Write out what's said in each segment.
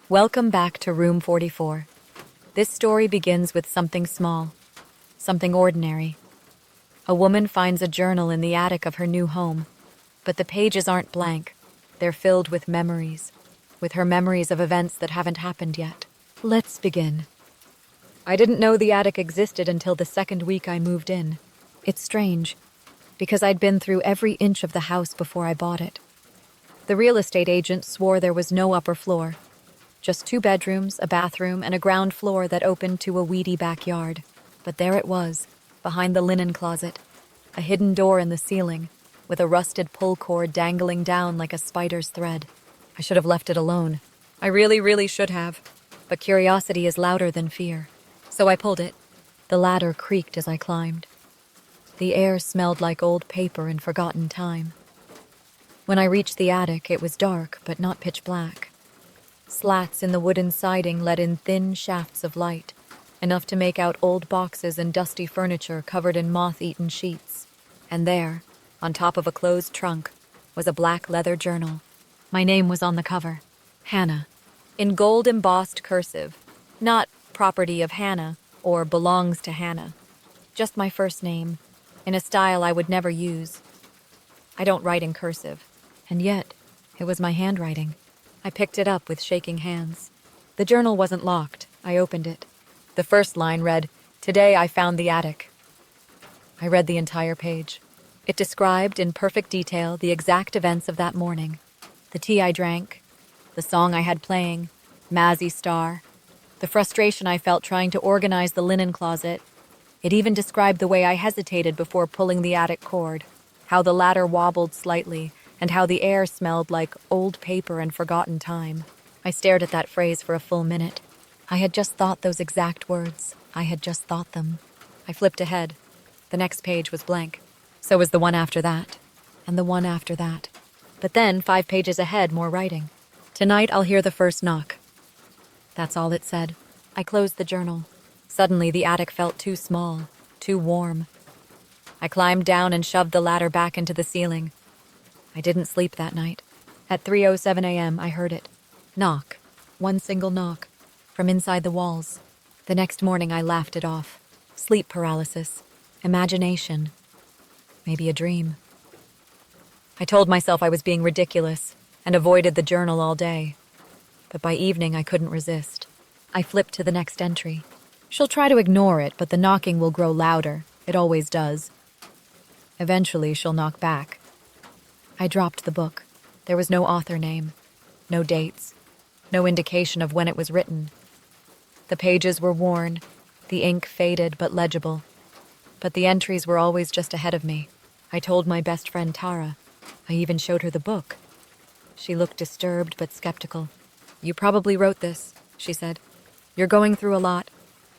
Welcome back to Room 44. This story begins with something small, something ordinary. A woman finds a journal in the attic of her new home, but the pages aren't blank. They're filled with memories, with her memories of events that haven't happened yet. Let's begin. I didn't know the attic existed until the second week I moved in. It's strange, because I'd been through every inch of the house before I bought it. The real estate agent swore there was no upper floor. Just 2 bedrooms, a bathroom, and a ground floor that opened to a weedy backyard. But there it was, behind the linen closet, a hidden door in the ceiling, with a rusted pull cord dangling down like a spider's thread. I should have left it alone. I really should have. But curiosity is louder than fear. So I pulled it. The ladder creaked as I climbed. The air smelled like old paper and forgotten time. When I reached the attic, it was dark, but not pitch black. Slats in the wooden siding let in thin shafts of light, enough to make out old boxes and dusty furniture covered in moth-eaten sheets. And there, on top of a closed trunk, was a black leather journal. My name was on the cover, Hannah, in gold-embossed cursive. Not property of Hannah or belongs to Hannah. Just my first name, in a style I would never use. I don't write in cursive, and yet it was my handwriting. I picked it up with shaking hands. The journal wasn't locked. I opened it. The first line read, "Today I found the attic." I read the entire page. It described in perfect detail the exact events of that morning. The tea I drank, the song I had playing, Mazzy Star, the frustration I felt trying to organize the linen closet. It even described the way I hesitated before pulling the attic cord, how the ladder wobbled slightly, and how the air smelled like old paper and forgotten time. I stared at that phrase for a full minute. I had just thought those exact words. I had just thought them. I flipped ahead. The next page was blank. So was the one after that, and the one after that. But then, 5 pages ahead, more writing. "Tonight I'll hear the first knock." That's all it said. I closed the journal. Suddenly, the attic felt too small, too warm. I climbed down and shoved the ladder back into the ceiling. I didn't sleep that night. At 3:07 a.m., I heard it. Knock. One single knock. From inside the walls. The next morning, I laughed it off. Sleep paralysis. Imagination. Maybe a dream. I told myself I was being ridiculous and avoided the journal all day. But by evening, I couldn't resist. I flipped to the next entry. She'll try to ignore it, but the knocking will grow louder. It always does. Eventually, she'll knock back. I dropped the book. There was no author name, no dates, no indication of when it was written. The pages were worn, the ink faded but legible. But the entries were always just ahead of me. I told my best friend Tara. I even showed her the book. She looked disturbed but skeptical. "You probably wrote this," she said. "You're going through a lot.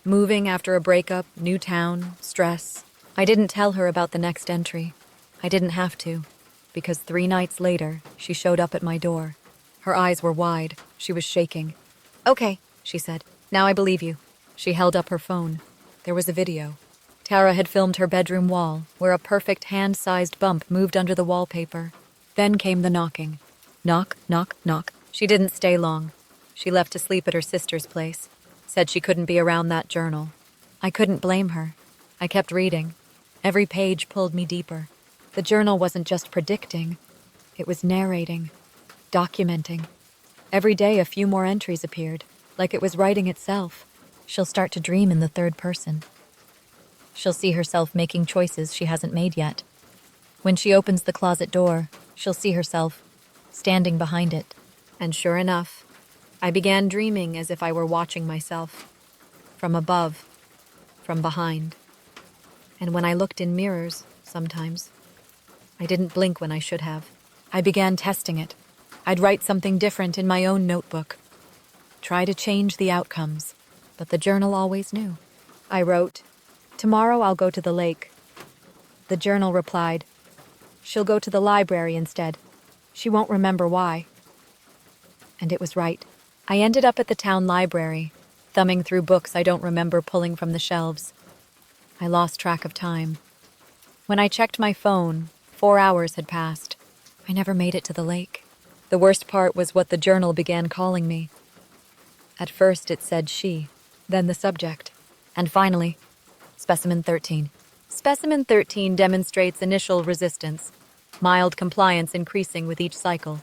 Moving after a breakup, new town, stress." I didn't tell her about the next entry. I didn't have to. Because 3 nights later, she showed up at my door. Her eyes were wide. She was shaking. "Okay," she said. "Now I believe you." She held up her phone. There was a video. Tara had filmed her bedroom wall, where a perfect hand-sized bump moved under the wallpaper. Then came the knocking. Knock, knock, knock. She didn't stay long. She left to sleep at her sister's place. Said she couldn't be around that journal. I couldn't blame her. I kept reading. Every page pulled me deeper. The journal wasn't just predicting, it was narrating, documenting. Every day a few more entries appeared, like it was writing itself. She'll start to dream in the third person. She'll see herself making choices she hasn't made yet. When she opens the closet door, she'll see herself standing behind it. And sure enough, I began dreaming as if I were watching myself. From above, from behind. And when I looked in mirrors, sometimes, I didn't blink when I should have. I began testing it. I'd write something different in my own notebook. Try to change the outcomes. But the journal always knew. I wrote, "Tomorrow I'll go to the lake." The journal replied, "She'll go to the library instead. She won't remember why." And it was right. I ended up at the town library, thumbing through books I don't remember pulling from the shelves. I lost track of time. When I checked my phone, 4 hours had passed. I never made it to the lake. The worst part was what the journal began calling me. At first it said she, then the subject, and finally, Specimen 13. Specimen 13 demonstrates initial resistance, mild compliance increasing with each cycle.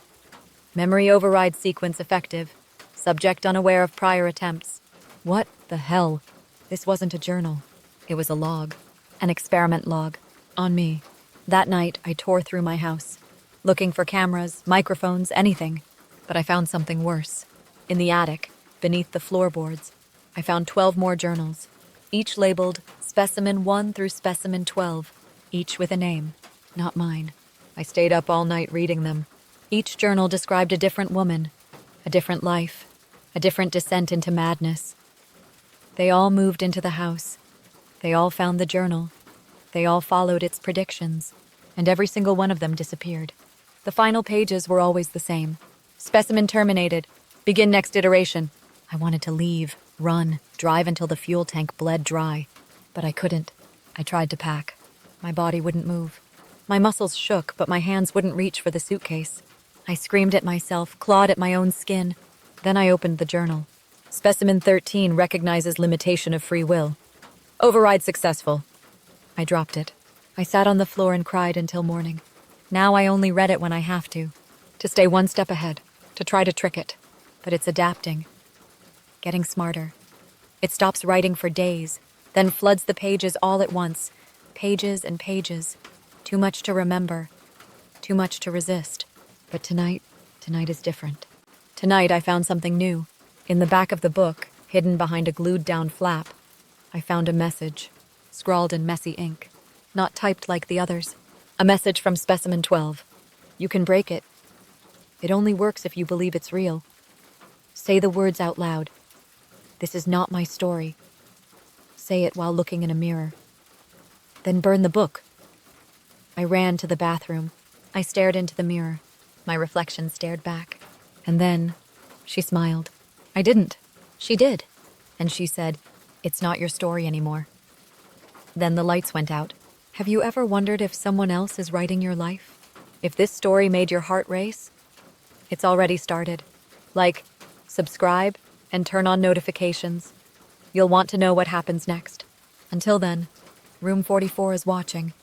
Memory override sequence effective, subject unaware of prior attempts. What the hell? This wasn't a journal. It was a log, an experiment log, on me. That night, I tore through my house, looking for cameras, microphones, anything. But I found something worse. In the attic, beneath the floorboards, I found 12 more journals, each labeled Specimen 1 through Specimen 12, each with a name, not mine. I stayed up all night reading them. Each journal described a different woman, a different life, a different descent into madness. They all moved into the house. They all found the journal. They all followed its predictions, and every single one of them disappeared. The final pages were always the same. Specimen terminated. Begin next iteration. I wanted to leave, run, drive until the fuel tank bled dry. But I couldn't. I tried to pack. My body wouldn't move. My muscles shook, but my hands wouldn't reach for the suitcase. I screamed at myself, clawed at my own skin. Then I opened the journal. Specimen 13 recognizes limitation of free will. Override successful. I dropped it. I sat on the floor and cried until morning. Now I only read it when I have to stay one step ahead, to try to trick it. But it's adapting, getting smarter. It stops writing for days, then floods the pages all at once. Pages and pages. Too much to remember. Too much to resist. But tonight is different. Tonight I found something new. In the back of the book, hidden behind a glued-down flap, I found a message, scrawled in messy ink, not typed like the others. A message from Specimen 12. You can break it. It only works if you believe it's real. Say the words out loud. This is not my story. Say it while looking in a mirror. Then burn the book. I ran to the bathroom. I stared into the mirror. My reflection stared back. And then she smiled. I didn't. She did. And she said, "It's not your story anymore." Then the lights went out. Have you ever wondered if someone else is writing your life? If this story made your heart race? It's already started. Like, subscribe, and turn on notifications. You'll want to know what happens next. Until then, Room 44 is watching.